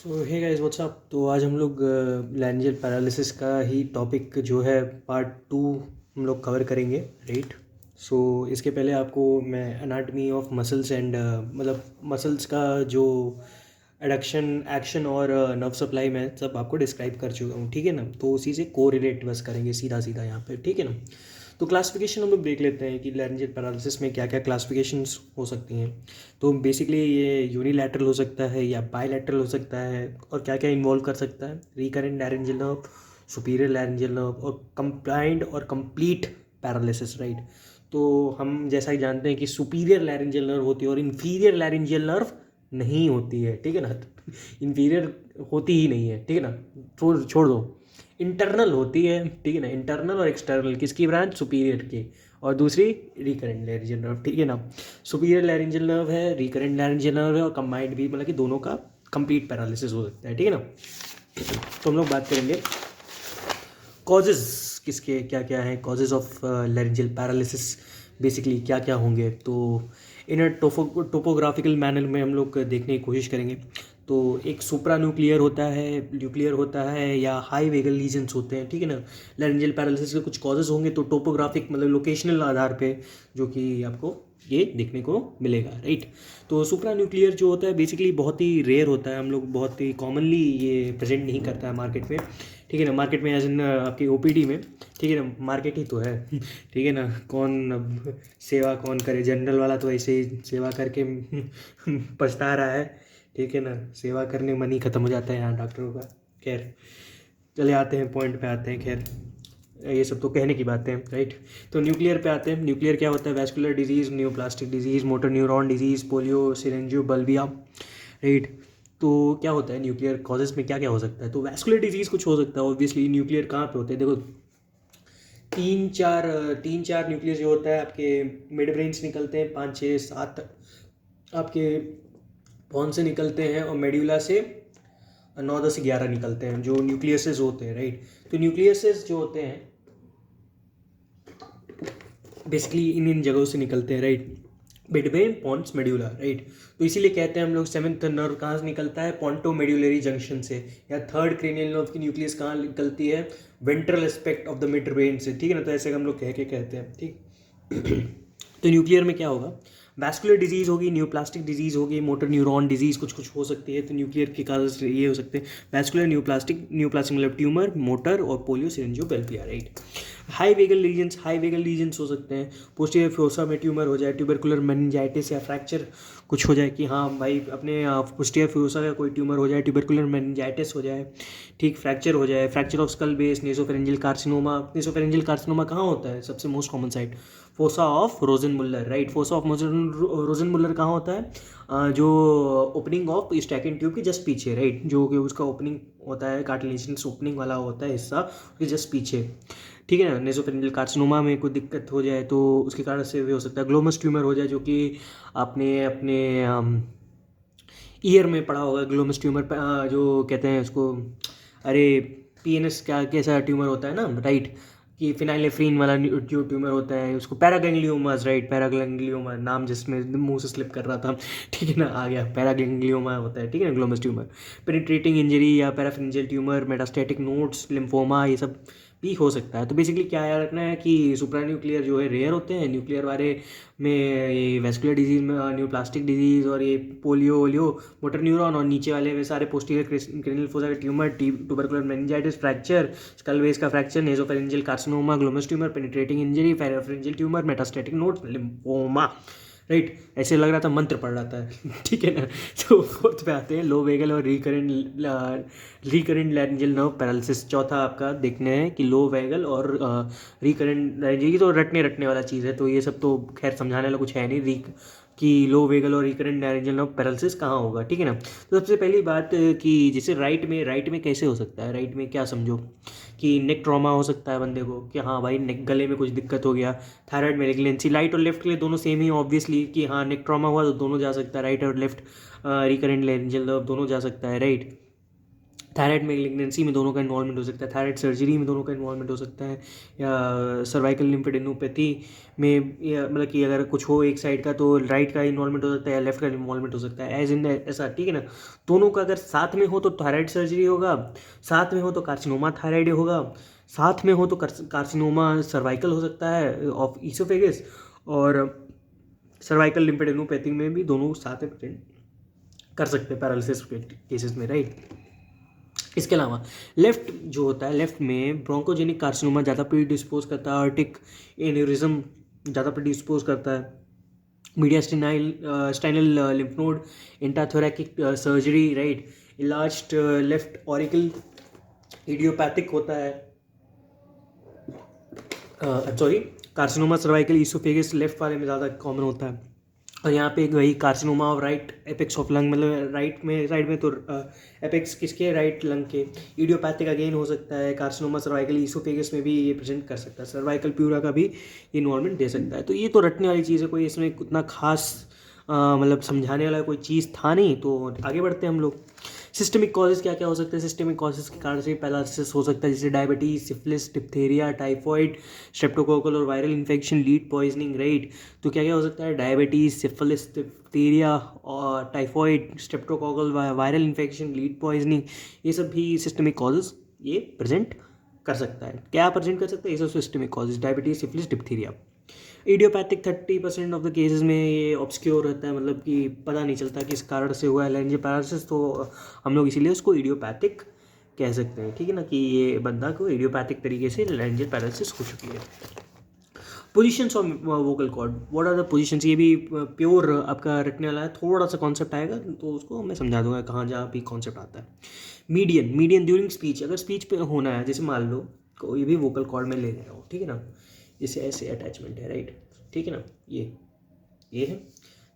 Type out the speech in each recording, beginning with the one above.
सो hey guys what's up. तो आज हम लोग लैरिंजियल पैरालिसिस का ही टॉपिक जो है पार्ट 2 हम लोग कवर करेंगे, राइट। सो इसके पहले आपको मैं एनाटमी ऑफ मसल्स एंड मतलब मसल्स का जो एडक्शन एक्शन और नर्व सप्लाई में सब आपको डिस्क्राइब कर चुका हूँ, ठीक है ना। तो उसी से कोरिलेट बस करेंगे सीधा सीधा यहाँ पे, ठीक है ना। तो क्लासिफिकेशन हम लोग देख लेते हैं कि लैरिंजियल पैरालिसिस में क्या क्या क्लासिफिकेशंस हो सकती हैं। तो बेसिकली ये यूनिलैटरल हो सकता है या बायलैटरल हो सकता है, और क्या क्या इन्वॉल्व कर सकता है। Recurrent laryngeal nerve, superior laryngeal nerve और कंप्लाइंड और कंप्लीट पैरालिसिस, राइट। तो हम जैसा कि जानते हैं कि सुपीरियर लैरिंजियल नर्व होती है और इन्फीरियर लैरिंजियल नर्व नहीं होती है, ठीक है ना। इन्फीरियर होती ही नहीं है, ठीक है ना। छोड़ छोड़ दो, इंटरनल होती है, ठीक है ना। इंटरनल और एक्सटर्नल किसकी ब्रांच? सुपीरियर की। और दूसरी रिकरेंट लैरिंजियल नर्व, ठीक है ना। सुपीरियर लैरिंजियल नर्व है, रिकरेंट लैरिंजियल नर्व है, और कंबाइंड भी मतलब कि दोनों का कंप्लीट पैरालिसिस हो सकता है, ठीक है ना। तो हम लोग बात करेंगे कॉजेज़ किसके क्या क्या हैं, causes of laryngeal paralysis basically क्या क्या होंगे। तो इन टोपोग्राफिकल मैनर में हम लोग देखने की कोशिश करेंगे। तो एक सुप्रा न्यूक्लियर होता है, न्यूक्लियर होता है, या हाई वेगल लीजन्स होते हैं, ठीक है ना। लैरिंजियल पैरालिसिस के कुछ कॉजेज होंगे तो टोपोग्राफिक मतलब लोकेशनल आधार पे जो कि आपको ये देखने को मिलेगा, राइट। तो सुप्रा न्यूक्लियर जो होता है बेसिकली बहुत ही रेयर होता है, हम लोग बहुत ही कॉमनली ये प्रेजेंट नहीं करता है मार्केट में, ठीक है ना। मार्केट में एज इन आपकी ओपीडी में, ठीक है ना। मार्केट ही तो है ठीक है ना। कौन अब सेवा कौन करे, जनरल वाला तो ऐसे ही सेवा करके पछता रहा है, ठीक है ना। सेवा करने मन ही खत्म हो जाता है यहाँ डॉक्टरों का। खैर चले आते हैं पॉइंट पे आते हैं। खैर ये सब तो कहने की बातें हैं, राइट। तो न्यूक्लियर पे आते हैं। न्यूक्लियर क्या होता है? Vascular disease, neoplastic disease, motor neuron disease, polio, syringobulbia, right. तो क्या होता है न्यूक्लियर कॉजेज में, क्या क्या हो सकता है? तो वैस्कुलर डिजीज़ कुछ हो सकता है ऑब्वियसली। न्यूक्लियर कहाँ पे होते हैं? देखो तीन चार न्यूक्लियस जो होता है आपके मिड ब्रेन से निकलते हैं, 5 6 7 आपके पॉन से निकलते हैं, और मेड्यूला से 9 10 11 निकलते हैं जो न्यूक्लियसेस होते हैं, राइट। तो न्यूक्लियसेस जो होते हैं बेसिकली इन जगहों से निकलते हैं, right. Midbrain, pons, medulla, right. तो इसीलिए कहते हैं हम लोग सेवंथ नर्व कहाँ से निकलता है? पॉन्टो मेड्यूलरी जंक्शन से। या थर्ड क्रेनियल नर्व की न्यूक्लियस कहाँ निकलती है? Ventral aspect of the mid brain से, ठीक है ना। तो ऐसे हम लोग कह के कहते हैं, ठीक। तो न्यूक्लियर में क्या होगा? वैस्कुलर डिजीज़ होगी, न्यूप्लास्टिक डिजीज़ होगी, मोटर न्यूरॉन डिजीज़ कुछ कुछ हो सकती है। तो न्यूक्लियर के कारण ये हो सकते हैं वैस्कुलर, न्यूप्लास्टिक मतलब ट्यूमर, मोटर, और polio, syringobulbia, right. High vagal lesions हो सकते हैं। पोस्टीरियर फोसा में ट्यूमर हो जाए, ट्यूबरकुलर मेनिंजाइटिस या फ्रैक्चर कुछ हो जाए कि हाँ भाई अपने पोस्टीरियर फोसा का कोई ट्यूमर हो जाए, ट्यूबरकुलर मेनिंजाइटिस हो जाए, ठीक, फ्रैक्चर हो जाए, fracture of skull base, nasopharyngeal carcinoma. Nasopharyngeal carcinoma कहाँ होता है? सबसे most common site fossa of Rosenmuller, right. Fossa of Rosenmuller कहाँ होता है? जो ओपनिंग ऑफ स्टैकिन ट्यूब के जस्ट पीछे, राइट। जो कि उसका ओपनिंग होता है, कार्टिलेजिनस ओपनिंग वाला होता है हिस्सा उसके जस्ट पीछे, ठीक है ना। नेसोफेरेंजियल कार्सिनोमा में कोई दिक्कत हो जाए तो उसके कारण से भी हो सकता है। ग्लोमस ट्यूमर हो जाए, जो कि आपने अपने ईयर में पढ़ा होगा। ग्लोमस ट्यूमर जो कहते हैं उसको, अरे पीएनएस क्या कैसा ट्यूमर होता है ना, राइट। कि फिनाइलेफ्रीन वाला जो ट्यूमर होता है उसको पैरागैंग्लियोमास, राइट। पैरागैंग्लियोमा नाम जिसमें मुंह से स्लिप कर रहा था, ठीक है ना, आ गया। पैरागैंग्लियोमा होता है, ठीक है ना, ग्लोमस ट्यूमर। पेनिट्रेटिंग इंजरी या पैराफिंजियल ट्यूमर, मेटास्टैटिक नोड्स, लिम्फोमा, ये सब भी हो सकता है। तो बेसिकली क्या याद रखना है कि सुप्रान्यूक्लियर जो है रेयर होते हैं। न्यूक्लियर वाले में ये वेस्कुलर डिजीज में न्यूप्लास्टिक डिजीज और ये पोलियो वोलियो, मोटर न्यूरॉन, और नीचे वाले में सारे पोस्टीरियर क्रेनियल फोसा का tumour, tubercular meningitis, fracture, skull base का fracture, nasopharyngeal carcinoma, glomus tumour, penetrating injury, parapharyngeal tumour, metastatic nodes, lymphoma, right. ऐसे लग रहा था मंत्र पढ़ रहा था ठीक है ना। तो फोर्थ पे आते हैं लो वेगल और रिकरेंट लैरिंजियल नर्व पैरालिसिस। चौथा आपका देखने हैं कि लो वेगल और रिकरेंट लैरिंजियल, तो रटने रटने वाला चीज़ है, तो ये सब तो खैर समझाने वाला कुछ है नहीं। कि लो वेगल और रिकरेंट लैरिंजियल नर्व पैरालिसिस कहाँ होगा, ठीक है ना। तो सबसे पहली बात कि जैसे राइट में कैसे हो सकता है? राइट में क्या समझो कि नेक ट्रॉमा हो सकता है बंदे को, कि हाँ भाई नेक गले में कुछ दिक्कत हो गया। थायराइड मेलिग्नेंसी, राइट और लेफ्ट के लिए दोनों सेम ही ऑब्वियसली, कि हाँ नेक ट्रॉमा हुआ तो दोनों जा सकता है, राइट और लेफ्ट। रिकरेंट लैरिंजियल नर्व दोनों जा सकता है, राइट। थायराइड मैलिग्नेंसी में दोनों का इन्वॉल्वमेंट हो सकता है, थायराइड सर्जरी में दोनों का इन्वॉल्वमेंट हो सकता है, या सर्वाइकल लिम्फेडेनोपैथी में, या मतलब कि अगर कुछ हो एक साइड का तो राइट का इन्वॉल्वमेंट हो सकता है या लेफ्ट का इन्वॉल्वमेंट हो सकता है, एज इन ऐसा, ठीक है ना। दोनों का अगर साथ में हो तो थायराइड सर्जरी होगा, साथ में हो तो कार्सिनोमा थायराइड होगा, साथ में हो तो कार्सिनोमा सर्वाइकल हो सकता है ऑफ ईसोफेगस, और सर्वाइकल लिम्फेडेनोपैथी में भी दोनों साथ में प्रेजेंट कर सकते हैं पैरालिसिस के केसेस में, राइट। इसके अलावा लेफ्ट जो होता है, लेफ्ट में ब्रोंकोजेनिक कार्सिनोमा ज़्यादा प्रीडिस्पोज करता है, आर्टिक एन्यूरिज्म ज़्यादा प्रीडिस्पोज करता है, मीडियास्टिनाइल स्टाइनल lymph node intrathoracic surgery, right, enlarged left auricle idiopathic होता है, sorry, carcinoma cervical oesophagus left वाले में ज़्यादा कॉमन होता है, और यहाँ पे वही carcinoma of right apex of lung, मतलब राइट में तो एपेक्स किसके, राइट लंग के, इडियोपैथिक अगेन हो सकता है, कार्सिनोमा सर्वाइकल ईसोफेगस में भी ये प्रेजेंट कर सकता है, सर्वाइकल प्यूरा का भी इन्वॉल्वमेंट दे सकता है। तो ये तो रटने वाली चीज़ है, कोई इसमें उतना खास मतलब समझाने वाला कोई चीज़ था नहीं, तो आगे बढ़ते हैं हम लोग। सिस्टमिक कॉजेज क्या क्या हो सकते हैं, सिस्टमिक कॉजेज के कारण से पैरालिसिस हो सकता है, जैसे diabetes, syphilis, diphtheria, typhoid, streptococcal और viral infection, lead poisoning, right. तो क्या क्या हो सकता है, डायबिटीज, सिफिलिस, डिप्थेरिया और typhoid, streptococcal, viral infection, lead poisoning, ये सब भी सिस्टमिक कॉजेज ये प्रेजेंट कर सकता है। क्या प्रेजेंट कर सकता है, ये सब systemic causes, diabetes, syphilis, diphtheria. Idiopathic 30% of the cases में ये ऑब्सक्योर रहता है, मतलब कि पता नहीं चलता किस कारण से हुआ है लेंजियल पैरालिसिस, तो हम लोग इसीलिए उसको इडियोपैथिक कह सकते हैं, ठीक है ना, कि ये बंदा को इडियोपैथिक तरीके से लेंजियल पैरालिसिस हो चुकी है। Positions of vocal cord, what are the positions, ये भी प्योर आपका रटने वाला है, थोड़ा सा कॉन्सेप्ट आएगा तो उसको मैं समझा दूंगा कहाँ जहाँ भी कॉन्सेप्ट आता है। मीडियन ड्यूरिंग स्पीच, अगर स्पीच पे होना है, जैसे मान लो कोई भी वोकल कॉर्ड में ले रहा हो, ठीक है ना, जैसे ऐसे अटैचमेंट है, राइट, ठीक है ना, ये है,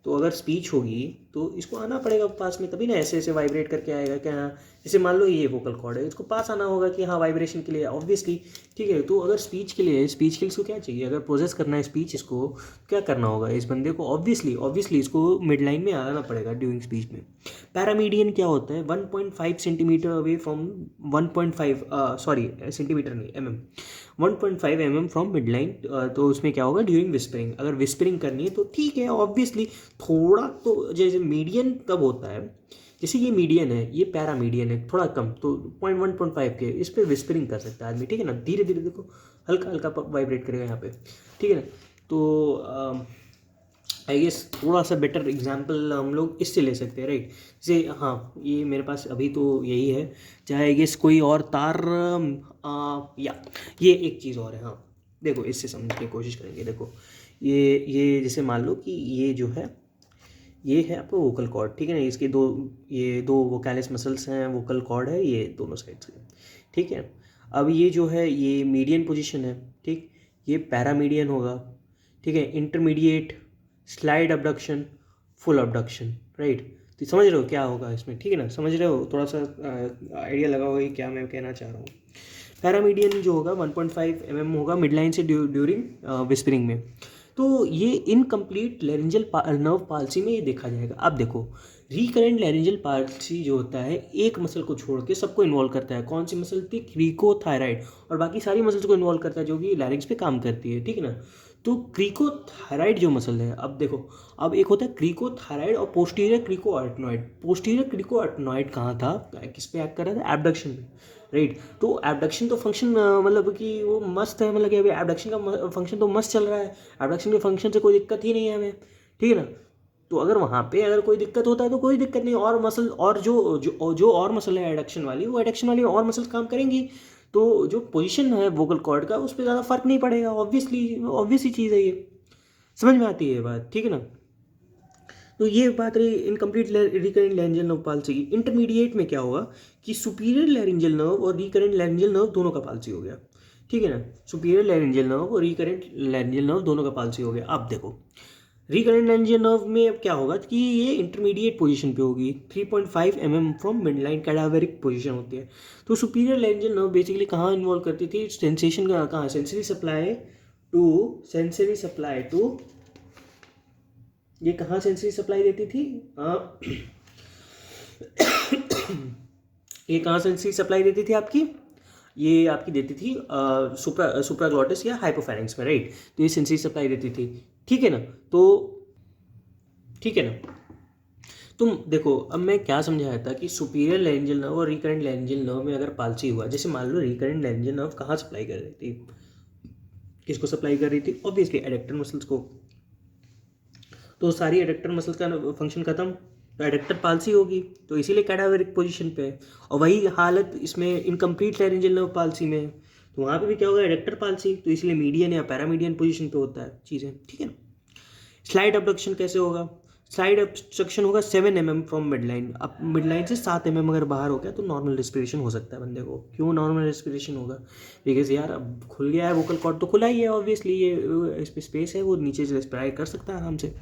तो अगर स्पीच होगी तो इसको आना पड़ेगा पास में, तभी ना ऐसे ऐसे वाइब्रेट करके आएगा क्या, जैसे मान लो ये वोकल कॉर्ड है, इसको पास आना होगा कि हाँ वाइब्रेशन के लिए, ऑब्वियसली, ठीक है। तो अगर स्पीच के लिए इसको क्या चाहिए, अगर प्रोसेस करना है स्पीच, इसको क्या करना होगा, इस बंदे को ऑब्वियसली इसको मिड लाइन में आना पड़ेगा ड्यूरिंग स्पीच में। पैरामीडियन क्या होता है, 1.5 centimetre away from 1.5 sorry centimetre नहीं, mm, 1.5 mm from mid line. तो उसमें क्या होगा, ड्यूरिंग विस्परिंग, अगर विस्परिंग करनी है तो ठीक है, ऑब्वियसली थोड़ा तो, जैसे मीडियन कब होता है, जैसे ये मीडियन है, ये पैरामीडियन है, थोड़ा कम, तो 0.1.5 के इस पर विस्परिंग कर सकता है आदमी, ठीक है ना, धीरे धीरे देखो हल्का हल्का वाइब्रेट करेगा यहाँ पे, ठीक है ना। तो आई गेस थोड़ा सा बेटर एग्जाम्पल हम लोग इससे ले सकते हैं, राइट। जैसे हाँ, ये मेरे पास अभी तो यही है, चाहे आई गेस कोई और तार, या ये एक चीज़ और है, हाँ देखो इससे समझने की कोशिश करेंगे। देखो ये जैसे मान लो कि ये जो है, ये है आपका वोकल कॉर्ड, ठीक है ना, इसके ये दो वोकैलिस मसल्स हैं, वोकल कॉर्ड है ये दोनों साइड से, ठीक है। अब ये जो है ये मीडियन पोजीशन है, ठीक, ये पैरामीडियन होगा, ठीक है, intermediate, slide abduction, full abduction, right. तो समझ रहे हो क्या होगा इसमें, ठीक है ना, समझ रहे हो, थोड़ा सा आइडिया लगा होगा कि क्या मैं कहना चाह रहा हूँ। पैरामीडियन जो होगा 1.5 mm होगा मिड लाइन से ड्यूरिंग विस्परिंग में, तो ये इनकम्प्लीट लैरिंजियल नर्व पाल्सी में ये देखा जाएगा। अब देखो रिकरेंट लैरिंजियल पाल्सी जो होता है एक मसल को छोड़ के सबको इन्वॉल्व करता है, कौन सी मसल थी, क्रीकोथायराइड, और बाकी सारी मसल्स को इन्वॉल्व करता है जो कि लैरिंग्स पे काम करती है, ठीक है ना। तो क्रीकोथायराइड जो मसल है, अब देखो, अब एक होता है क्रीकोथायराइड और पोस्टीरियर क्रीकोआर्टनॉइड। पोस्टीरियर क्रीकोआर्टनॉइड कहाँ था, किस पे एक्ट कर रहा था, एब्डक्शन पे, राइट। तो एब्डक्शन तो फंक्शन मतलब कि वो मस्त है, मतलब कि अभी एब्डक्शन का फंक्शन तो मस्त चल रहा है, एब्डक्शन के फंक्शन से कोई दिक्कत ही नहीं है हमें, ठीक है ना। तो अगर वहाँ पे अगर कोई दिक्कत होता है तो कोई दिक्कत नहीं, और मसल और जो और मसल है एडक्शन वाली, वो एडक्शन वाली और मसल काम करेंगी, तो जो पोजीशन है वोकल कॉर्ड का उस पर ज़्यादा फर्क नहीं पड़ेगा, ऑब्वियसली चीज़ है ये, समझ में आती है ये बात, ठीक है ना। तो ये बात रही incomplete recurrent laryngeal nerve palsy की। इंटरमीडिएट में क्या होगा कि सुपीरियर लैरिंजियल नर्व और रिकरेंट लैरिंजियल नर्व दोनों का पाल्सी हो गया, ठीक है ना, सुपीरियर लैरिंजियल नर्व और रिकरेंट लैरिंजियल नर्व दोनों का पाल्सी हो गया। अब देखो रिकरेंट लैरिंजियल नर्व में अब क्या होगा कि ये इंटरमीडिएट पोजीशन पे होगी, 3.5 mm from mid line, cadaveric position होती है। तो सुपीरियर लैरिंजियल नर्व बेसिकली कहाँ इन्वॉल्व करती थी, सेंसेशन का कहाँ, सेंसरी सप्लाई टू ये कहाँ सेंसरी सप्लाई देती थी, ये कहाँ से सेंसरी सप्लाई देती थी आपकी, ये आपकी देती थी सुप्राग्लॉटिस या हाइपोफैरिंक्स में, राइट। तो ये सेंसरी सप्लाई देती थी, ठीक है ना। तो ठीक है ना, तुम देखो अब मैं क्या समझाया था कि सुपीरियर लैरिंजियल नर्व और रिकरेंट लैरिंजियल नर्व में अगर पाल्सी हुआ, जैसे मान लो रिकरेंट लैरिंजियल नर्व कहाँ सप्लाई कर रही थी, किसको सप्लाई कर रही थी, ऑब्वियसली एडेक्टर मसल्स को। तो सारी एडेक्टर मसल्स का फंक्शन खत्म, तो एडेक्टर पाल्सी होगी, तो इसीलिए कैडावरिक पोजीशन पे है। और वही हालत इसमें इनकम्प्लीट लैरिंजियल नर्व पाल्सी में है, तो वहाँ पे भी क्या होगा, एडेक्टर पाल्सी, तो इसलिए मीडियन या पैरामीडियन पोजीशन पे होता है चीज़ें, ठीक है ना। स्लाइड अबडक्शन कैसे होगा, स्लाइड अबडक्शन होगा 7 mm फ्रॉम मिडलाइन। अब मिडलाइन से 7 mm अगर बाहर हो गया तो नॉर्मल रेस्पिरेशन हो सकता है बंदे को। क्यों नॉर्मल रेस्पिरेशन होगा, बिकॉज यार अब खुल गया है वोकल कॉर्ड, तो खुला ही है ऑब्वियसली, ये इस पर स्पेस है, वो नीचे से रेस्पिरेट कर सकता है आराम से।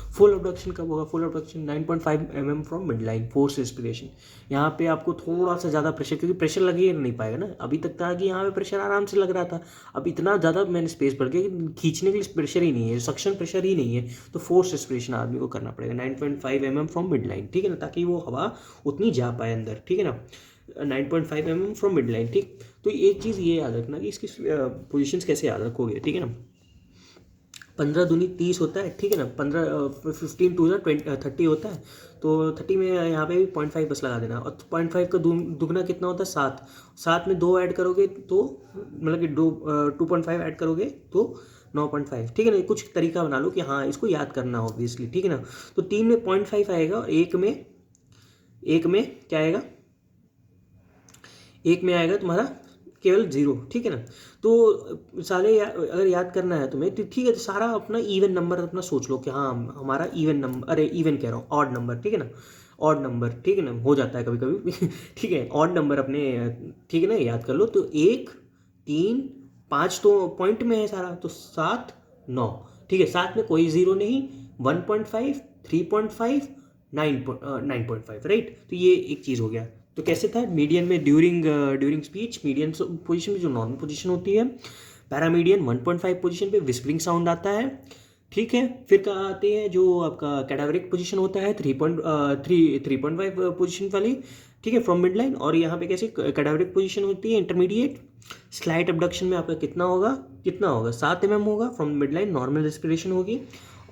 फुल अबडक्शन कब होगा, full abduction 9.5 mm from midline, force respiration. यहाँ पे आपको थोड़ा सा ज़्यादा प्रेशर, क्योंकि प्रेशर लगे नहीं पाएगा ना, अभी तक था कि यहाँ पे प्रेशर आराम से लग रहा था, अब इतना ज़्यादा मैंने स्पेस भर के खींचने के लिए प्रेशर ही नहीं है, सक्शन प्रेशर ही नहीं है, तो फोर्स रेस्पिरेशन आदमी को करना पड़ेगा 9.5 mm फ्रॉम मिड लाइन, ठीक है ना, ताकि वो हवा उतनी जा पाए अंदर, ठीक है ना। 9.5 mm फ्रॉम मिड लाइन, ठीक। तो एक चीज़ ये याद रखना कि इसकी पोजिशंस कैसे याद रखोगे, ठीक है ना। 15 दूनी 30 होता है, ठीक है ना, 15 टू 30 होता है, तो 30 में यहाँ पे भी 0.5 बस लगा देना, और 0.5 का दुगना कितना होता है 7, 7 में 2 ऐड करोगे तो मतलब कि 2.5 ऐड करोगे तो 9.5, ठीक है ना। कुछ तरीका बना लो कि हाँ इसको याद करना ऑब्वियसली, ठीक है ना। तो 3 में 0.5 आएगा, और एक में क्या आएगा, एक में आएगा तुम्हारा केवल 0, ठीक है ना। तो सारे अगर याद करना है तुम्हें तो ठीक है, तो सारा अपना इवन नंबर अपना सोच लो कि हाँ हमारा इवन नंबर, अरे इवन कह रहा हूँ, ऑड नंबर, ठीक है ना, ऑड नंबर, ठीक है ना, हो जाता है कभी कभी ठीक है, ऑड नंबर अपने, ठीक है ना, याद कर लो। तो 1, 3, 5 तो पॉइंट में है सारा, तो 7, 9, ठीक है, 7 में कोई 0 नहीं, 1.5, 3.5, 9.5, राइट। तो ये एक चीज़ हो गया। तो कैसे था, मीडियन में ड्यूरिंग स्पीच, मीडियन पोजीशन में जो नॉर्मल पोजीशन होती है, पैरामीडियन 1.5 पोजीशन पे विस्परिंग साउंड आता है, ठीक है। फिर कहाँ आते हैं जो आपका कैडावरिक पोजीशन होता है 3.5 पोजीशन वाली, ठीक है, फ्रॉम मिड लाइन। और यहाँ पे कैसे कैडावरिक पोजीशन होती है इंटरमीडिएट। स्लाइट अबडक्शन में आपका कितना होगा 7 mm होगा from mid line, normal respiration होगी।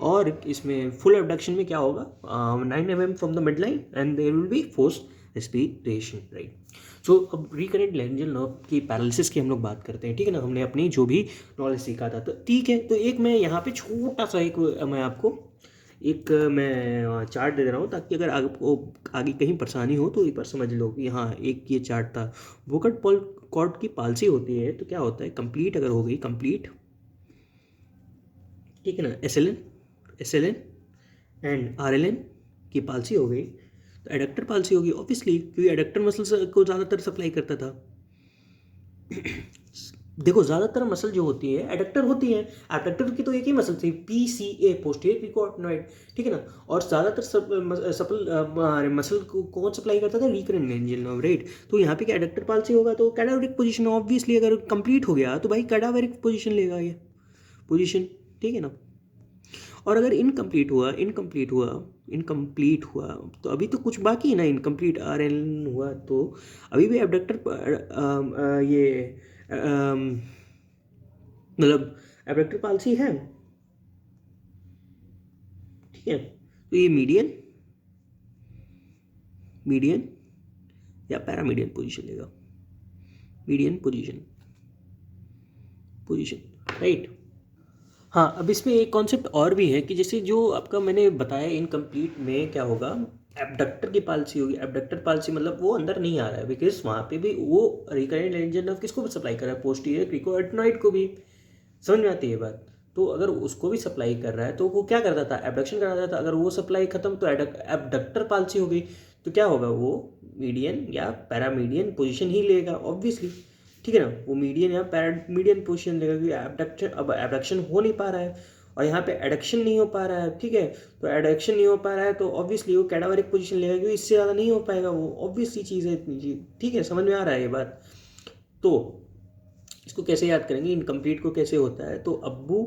और इसमें फुल अबडक्शन में क्या होगा, 9 mm from the mid line, and there will be forced respiration, right. So अब रिकरेंट लैरिंजियल नर्व की पैरालिसिस की हम लोग बात करते हैं, ठीक है ना। हमने अपनी जो भी नॉलेज सीखा था, तो ठीक है। तो एक मैं यहाँ पे छोटा सा एक मैं आपको एक मैं चार्ट दे रहा हूँ, ताकि अगर आपको आगे कहीं परेशानी हो तो एक बार समझ लो कि हाँ एक ये चार्ट था। वोकल कॉर्ड की पाल्सी होती है तो क्या होता है, कंप्लीट अगर हो गई, कंप्लीट, ठीक है ना, S L N and R L N की पाल्सी हो गई, तो एडक्टर पाल्सी होगी ऑब्वियसली, क्योंकि एडक्टर मसल्स को ज़्यादातर सप्लाई करता था। देखो ज़्यादातर मसल जो होती है एडक्टर होती है, एडक्टर की तो एक ही मसल थी, PCA, पोस्टीरियर क्रिकोआर्टिनॉइड, ठीक है ना। और ज़्यादातर मसल को कौन सप्लाई करता था, रिकरेंट लैरिंजियल नर्व, राइट। तो यहाँ पे क्या एडक्टर पाल्सी होगा तो कैडावरिक पोजीशन, ऑब्वियसली अगर कंप्लीट हो गया तो भाई कैडावरिक पोजीशन लेगा ये पोजीशन, ठीक है ना। और अगर इनकम्प्लीट हुआ तो अभी तो कुछ बाकी है ना, इनकम्प्लीट RL हुआ तो अभी भी एबडक्टर ये मतलब एबडक्टर पाल्सी है, ठीक है। तो ये मीडियन या पैरामीडियन पोजीशन लेगा, मीडियन पोजीशन, राइट। हाँ, अब इसमें एक कॉन्सेप्ट और भी है कि जैसे जो आपका मैंने बताया इनकम्प्लीट में क्या होगा, एबडक्टर की पाल्सी होगी। एबडक्टर पाल्सी मतलब वो अंदर नहीं आ रहा है, बिकॉज वहाँ पे भी वो रिकरेंट लैरिंजियल नर्व किसको भी सप्लाई कर रहा है, पोस्टीरियर क्रिकोआर्टिनॉइड को भी, समझ में आती है बात। तो अगर उसको भी सप्लाई कर रहा है तो वो क्या करता था, एबडक्शन कराता था। अगर वो सप्लाई खत्म तो एबडक्टर पाल्सी हो गई, तो क्या होगा, वो मीडियन या पैरामीडियन पोजीशन ही लेगा ऑब्वियसली, ठीक है ना। वो मीडियन या पैरामीडियन पोजीशन लेगा, क्योंकि एबडक्शन, अब एबडक्शन हो नहीं पा रहा है और यहाँ पे एडक्शन नहीं हो पा रहा है, ठीक है। तो एडक्शन नहीं हो पा रहा है तो ऑब्वियसली वो कैडावरिक पोजीशन लेगा, क्योंकि इससे ज़्यादा नहीं हो पाएगा, वो ऑब्वियस सी चीज़ है इतनी चीज़, ठीक है, समझ में आ रहा है ये बात। तो इसको कैसे याद करेंगे, इनकम्प्लीट को कैसे होता है, तो अब्बू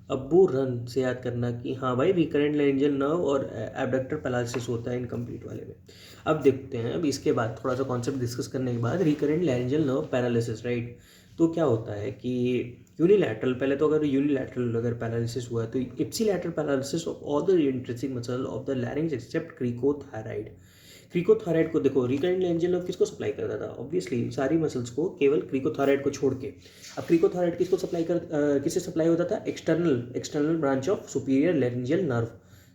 अब्बू रन से याद करना कि हाँ भाई रिकरेंट लेंजियल नर्व और एबडक्टर पैरालिसिस होता है इनकम्प्लीट वाले में। अब देखते हैं, अब इसके बाद थोड़ा सा कॉन्सेप्ट डिस्कस करने के बाद recurrent laryngeal nerve paralysis, right. तो क्या होता है कि यूनिलैटरल, पहले तो अगर यूनिलैटरल अगर पैरालिसिस हुआ है तो ipsilateral paralysis of all the intrinsic muscle of the larynx except cricothyroid. Cricothyroid को देखो, रिकरेंट लेंजियल नर्व किसको सप्लाई करता था? ऑब्वियसली सारी मसल्स को, केवल क्रिकोथायराइड को छोड़ के। अब क्रिकोथायराइड किसको सप्लाई किससे सप्लाई होता था? External branch of superior laryngeal nerve.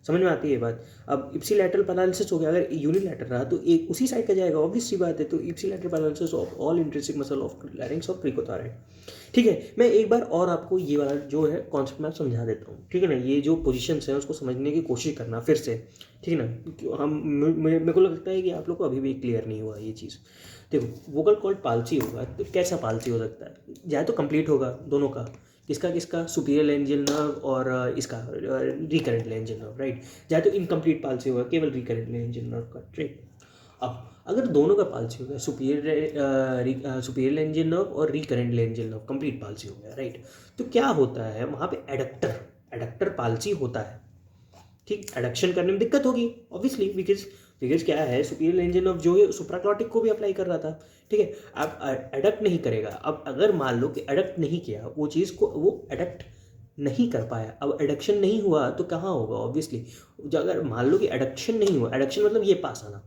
समझ में आती है ये बात? अब इप्सिलैटरल पैरालिसिस हो गया, अगर यूनिलैटरल रहा तो एक उसी साइड का जाएगा, ऑब्वियस सी बात है। तो ipsilateral paralysis of all intrinsic muscle of larynx of cricothyroid. ठीक है, मैं एक बार और आपको ये वाला जो है कॉन्सेप्ट मैं समझा देता हूँ, ठीक है ना। ये जो पोजीशंस हैं उसको समझने की कोशिश करना फिर से, ठीक है ना। मेरे को लगता है कि आप लोग को अभी भी क्लियर नहीं हुआ ये चीज़। देखो, वोकल कॉर्ड पाल्सी होगा तो कैसा पाल्सी हो सकता है? या तो कंप्लीट होगा दोनों का, किसका सुपीरियर लेंजियल नर्व और इसका रिकरेंट लेंजियल नर्व, राइट। या तो इनकम्प्लीट पाल्सी होगा केवल रिकरेंट लेंजियल नर्व का, राइट। अब अगर दोनों का पाल्सी हो गया, सुपीरियर लेंजियल नर्व और recurrent laryngeal nerve complete palsy हो गया, राइट, तो क्या होता है वहाँ पे? एडक्टर पाल्सी होता है, ठीक। एडक्शन करने में दिक्कत होगी ऑब्वियसली, बिकॉज क्या है, सुपीरियर लेंजियल नर्व जो है सुप्राक्लॉटिक को भी अप्लाई कर रहा था, ठीक है। अब एडक्ट नहीं करेगा। अब अगर मान लो कि एडक्ट नहीं किया वो चीज़ को, वो एडक्ट नहीं कर पाया, अब एडक्शन नहीं हुआ तो कहाँ होगा? ऑब्वियसली अगर मान लो कि एडक्शन नहीं हुआ, एडक्शन मतलब ये पास आना,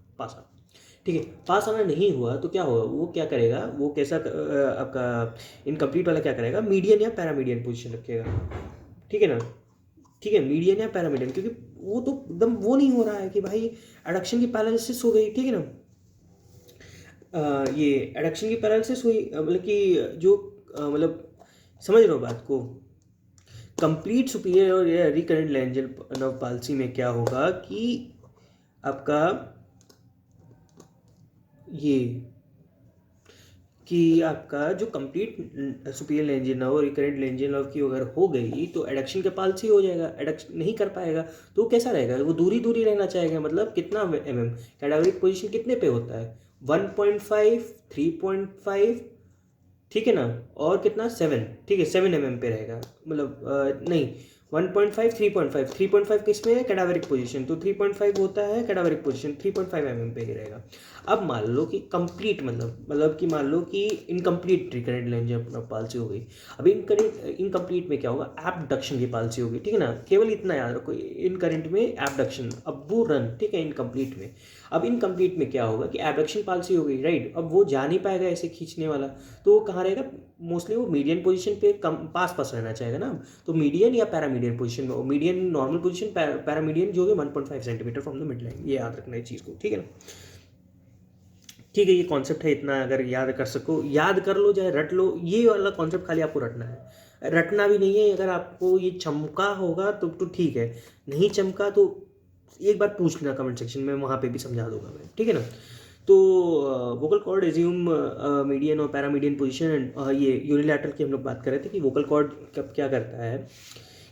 ठीक है, पास आना नहीं हुआ तो क्या होगा? वो क्या करेगा? वो कैसा आपका इनकम्प्लीट वाला क्या करेगा? मीडियन या पैरामीडियन पोजीशन रखेगा, ठीक है ना। ठीक है, मीडियन या पैरामीडियन, क्योंकि वो तो एकदम वो नहीं हो रहा है कि भाई एडक्शन की पैरालिसिस हो गई, ठीक है ना। ये एडक्शन की पैरालिसिस हुई, मतलब कि जो मतलब समझ रहे हो बात को। कंप्लीट सुपीरियर और रिकरेंट लेंजियल नर्व पाल्सी में क्या होगा कि आपका ये कि आपका जो कंप्लीट सुपीरियर लेंजियल नर्व और रिकरेंट लेंजियल नर्व की अगर हो गई तो एडक्शन के पाल्सी हो जाएगा, एडक्शन नहीं कर पाएगा तो वो कैसा रहेगा? वो दूरी रहना चाहेगा, मतलब कितना कैडावरिक पोजीशन कितने पे होता है? 1.5, 3.5, ठीक है ना, और कितना 7, ठीक है 7 पे रहेगा, मतलब नहीं 1.5, 3.5, 3.5 किस में है? कैडावरिक पोजीशन, तो 3.5 होता है कैडावरिक पोजीशन, 3.5 पे ही रहेगा। अब मान लो कि कंप्लीट मतलब कि मान लो कि इनकम्प्लीट रिकरेंट लेंजियल पाल्सी हो गई। अब इनकम्प्लीट में क्या होगा? एबडक्शन की पाल्सी होगी, ठीक है ना। केवल इतना याद रखो, इनकरेंट में एबडक्शन, अब्बू रन, ठीक है, इनकम्प्लीट में। अब इनकम्प्लीट में क्या होगा कि एबडक्शन पाल्सी हो गई, राइट। अब वो जा नहीं पाएगा ऐसे खींचने वाला, तो वो कहाँ रहेगा? मोस्टली वो मीडियन पोजीशन पे पास रहना चाहेगा ना, तो मीडियन या पैरामीडियन पोजीशन में। मीडियन नॉर्मल पोजीशन, पैरामीडियन जो है 1.5 centimetre from the mid line, ये याद रखना है चीज़ को, ठीक है ना। ठीक है, ये कॉन्सेप्ट है, इतना अगर याद कर सको याद कर लो, चाहे रट लो, ये वाला कॉन्सेप्ट खाली आपको रटना है। रटना भी नहीं है, अगर आपको ये चमका होगा तो ठीक है, नहीं चमका तो एक बार पूछ लेना कमेंट सेक्शन में, वहाँ पे भी समझा दूंगा मैं, ठीक है ना। तो वोकल कॉर्ड एज्यूम मीडियन और पैरामीडियन पोजीशन, ये यूनिलैटरल की हम लोग बात कर रहे थे कि वोकल कॉर्ड कब क्या करता है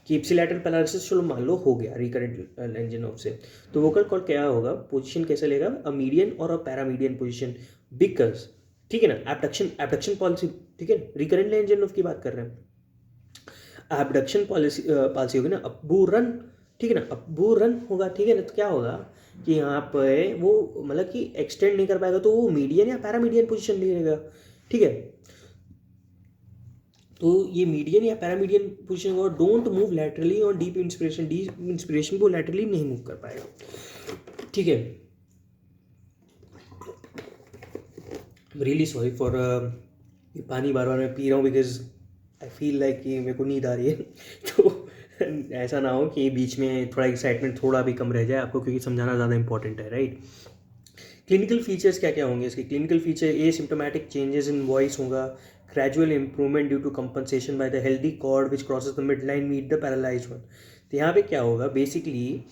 कि इप्सिलैटरल पैरालिसिस चलो मान लो हो गया रिकरेंट लेंजियल नर्व से, तो वोकल कॉर्ड क्या होगा? पोजीशन कैसे लेगा? अ मीडियन और अ पैरामीडियन पोजीशन, बिकॉज, ठीक है ना, एबडक्शन पॉलिसी, ठीक है, रिकरेंट लेंजियल नर्व की बात कर रहे हैं। एबडक्शन पॉलिसी होगी ना, अब्बू रन, ठीक है ना, अब्बू रन होगा, ठीक है ना। तो क्या होगा कि यहाँ पे वो मतलब कि एक्सटेंड नहीं कर पाएगा, तो वो मीडियन या पैरामीडियन पोजीशन लेगा, ठीक है। तो ये मीडियन या पैरामीडियन पोजीशन और डोंट मूव लैटरली और डीप इंस्पिरेशन को लैटरली नहीं मूव कर पाएगा, ठीक है। रियली सॉरी फॉर ये पानी बार बार मैं पी रहा हूँ, बिकॉज आई फील लाइक कि मेरे को नींद आ रही है तो ऐसा ना हो कि बीच में थोड़ा एक्साइटमेंट थोड़ा भी कम रह जाए आपको, क्योंकि समझाना ज़्यादा इंपॉर्टेंट है, राइट। क्लिनिकल फीचर्स क्या क्या होंगे इसके? Clinical feature, a symptomatic changes in voice होगा, gradual improvement due to compensation by the healthy cord which crosses the mid line meet the paralysed one. तो यहाँ पे क्या होगा? बेसिकली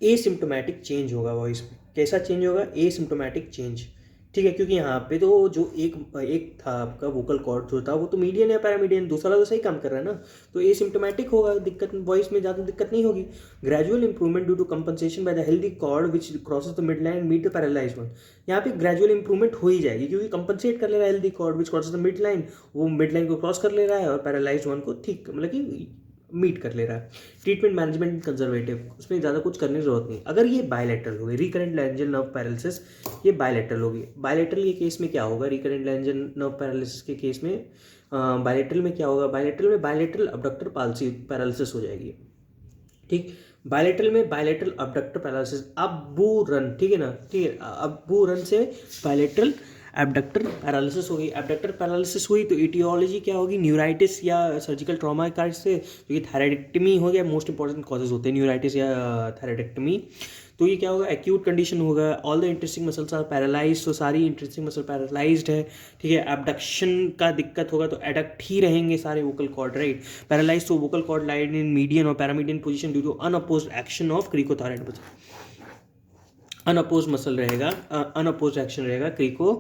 ए सिम्टोमेटिक चेंज होगा वॉइस में। कैसा चेंज होगा? ए सिम्टोमेटिक चेंज, ठीक है, क्योंकि यहाँ पे तो जो एक था आपका वोकल कॉर्ड जो था वो तो मीडियन या पैरामीडियन, दूसरा तो सही काम कर रहा है ना, तो ए सिम्टोमेटिक होगा, दिक्कत वॉइस में ज़्यादा दिक्कत नहीं होगी। Gradual improvement due to compensation by the healthy cord which crosses the mid line meet the paralysed one. यहाँ पे ग्रेजुअल इंप्रूवमेंट हो ही जाएगी, क्योंकि कंपनसेट कर ले रहा है healthy cord which crosses the mid line, वो मिड लाइन को क्रॉस कर ले रहा है और पैरालाइज्ड वन को ठीक मतलब कि मीट कर ले रहा है। ट्रीटमेंट मैनेजमेंट कंजर्वेटिव, उसमें ज़्यादा कुछ करने की जरूरत नहीं। अगर ये बायलैटरल हो गई रिकरेंट लैरेंजियल नर्व पैरालिसिस, ये बायलैटरल होगी। बायलैटरल के केस में क्या होगा, रिकरेंट लैरेंजियल नर्व पैरालिसिस के केस में बायलैटरल में क्या होगा, बायलैटरल में बायलैटरल अबडक्टर पाल्सी पैरालिसिस हो जाएगी। ठीक, बायलैटरल में बायलैटरल अबडक्टर पैरालिसिस, अबूरन, ठीक है ना, ठीक है, अबूरन से बायलैटरल एबडक्टर पैरालिसिस हो गई। एबडक्टर पैरालिसिस हुई तो इटियोलॉजी क्या होगी, न्यूराइटिस या सर्जिकल ट्रॉमा कार्ड से, जो कि थायराइडेक्टमी हो गया, मोस्ट इंपॉर्टेंट कॉजेज होते हैं न्यूराइटिस या थायराइडेक्टमी। तो ये क्या होगा, एक्यूट कंडीशन होगा। All the interesting muscles are paralyse, तो सारी इंटरेस्टिंग मसल पैरालाइज्ड है, ठीक है। एबडक्शन का दिक्कत होगा तो एडक्ट ही रहेंगे सारे वोकल कॉर्ड, राइट। पैरालाइज तो vocal cord lied in median और paramedian position due to unopposed action of cricothyroid muscle. Unoppose muscle रहेगा, अनअपोज एक्शन रहेगा क्रिको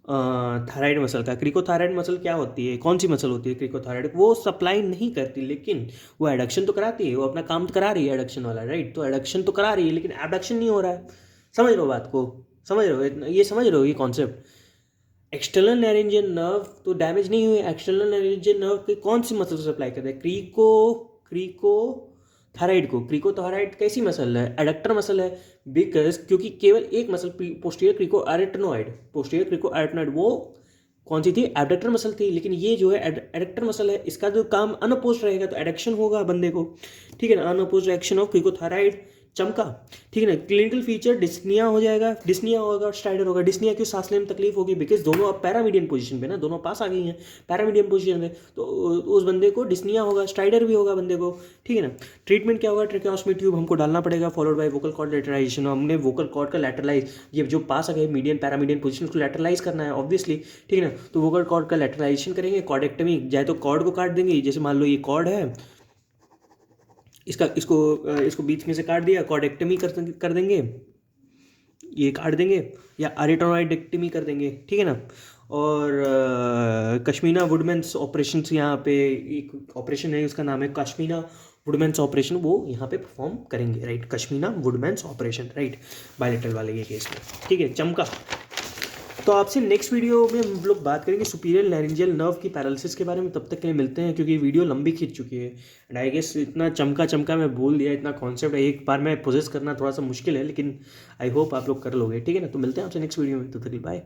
थायराइड मसल का। क्रिकोथायराइड मसल क्या होती है, कौन सी मसल होती है क्रिकोथायराइड, वो सप्लाई नहीं करती लेकिन वो एडक्शन तो कराती है, वो अपना काम तो करा रही है एडक्शन वाला, राइट। तो एडक्शन तो करा रही है लेकिन एबडक्शन नहीं हो रहा है। समझ रहे हो बात को, समझ रहे हो ये, समझ रहे हो ये कॉन्सेप्ट। एक्सटर्नल नैरेंजियल नर्व तो डैमेज नहीं हुए, एक्सटर्नल नैरेंजियल नर्व की कौन सी मसल सप्लाई करते हैं, क्रिको थायराइड को। क्रिकोथायराइड कैसी मसल है, एडक्टर मसल है, बिकॉज क्योंकि केवल एक muscle posterior cricoarytenoid, posterior cricoarytenoid वो कौन सी थी, एडक्टर मसल थी। लेकिन ये जो है एडक्टर मसल है, इसका जो काम अनअपोज्ड रहेगा तो एडक्शन होगा बंदे को, ठीक है ना। अनअपोज्ड एक्शन ऑफ क्रिकोथायराइड चमका, ठीक है ना। क्लिनिकल फीचर डिस्निया हो जाएगा, डिस्निया होगा, स्ट्राइडर होगा। डिस्निया क्यों, सांस लेने में तकलीफ होगी, बिकॉज दोनों अब पैरामीडियन पोजीशन पे ना, दोनों पास आ गई हैं पैरामीडियन पोजीशन में, तो उस बंदे को डिस्निया होगा, स्ट्राइडर भी होगा बंदे को, ठीक है ना। ट्रीटमेंट क्या होगा, ट्रेकेओस्टमी ट्यूब हमको डालना पड़ेगा, followed by vocal cord lateralisation. हमने वोकल कॉर्ड का लेटरलाइज, ये जो पास आ गए मीडियन पैरामीडियन पोजीशन को लेटरलाइज करना है ऑब्वियसली, ठीक है ना। तो वोकल कॉर्ड का लेटरलाइजेशन करेंगे। कॉर्डेक्टमी, चाहे तो कॉर्ड को काट देंगे, जैसे मान लो ये कॉर्ड है, इसको बीच में से काट दिया, कॉर्डेक्टमी कर देंगे, ये काट देंगे, या अरेटोनॉइडेक्टमी कर देंगे, ठीक है ना। और कश्मीना वुडमेंस ऑपरेशन, यहाँ पे एक ऑपरेशन है उसका नाम है कश्मीना वुडमेंस ऑपरेशन, वो यहाँ पे परफॉर्म करेंगे, राइट। कश्मीना वुडमेंस ऑपरेशन, राइट, बायलेटरल वाले ये केस में, ठीक है, चमका। तो आपसे नेक्स्ट वीडियो में हम लोग बात करेंगे सुपीरियर लैरिंजियल नर्व की पैरालिसिस के बारे में। तब तक के लिए मिलते हैं, क्योंकि वीडियो लंबी खींच चुकी है एंड आई गेस इतना चमका मैं बोल दिया, इतना कॉन्सेप्ट है एक बार में प्रोसेस करना थोड़ा सा मुश्किल है, लेकिन आई होप आप लोग कर लोगे, ठीक है ना। तो मिलते हैं आपसे नेक्स्ट वीडियो में, तो तक बाय।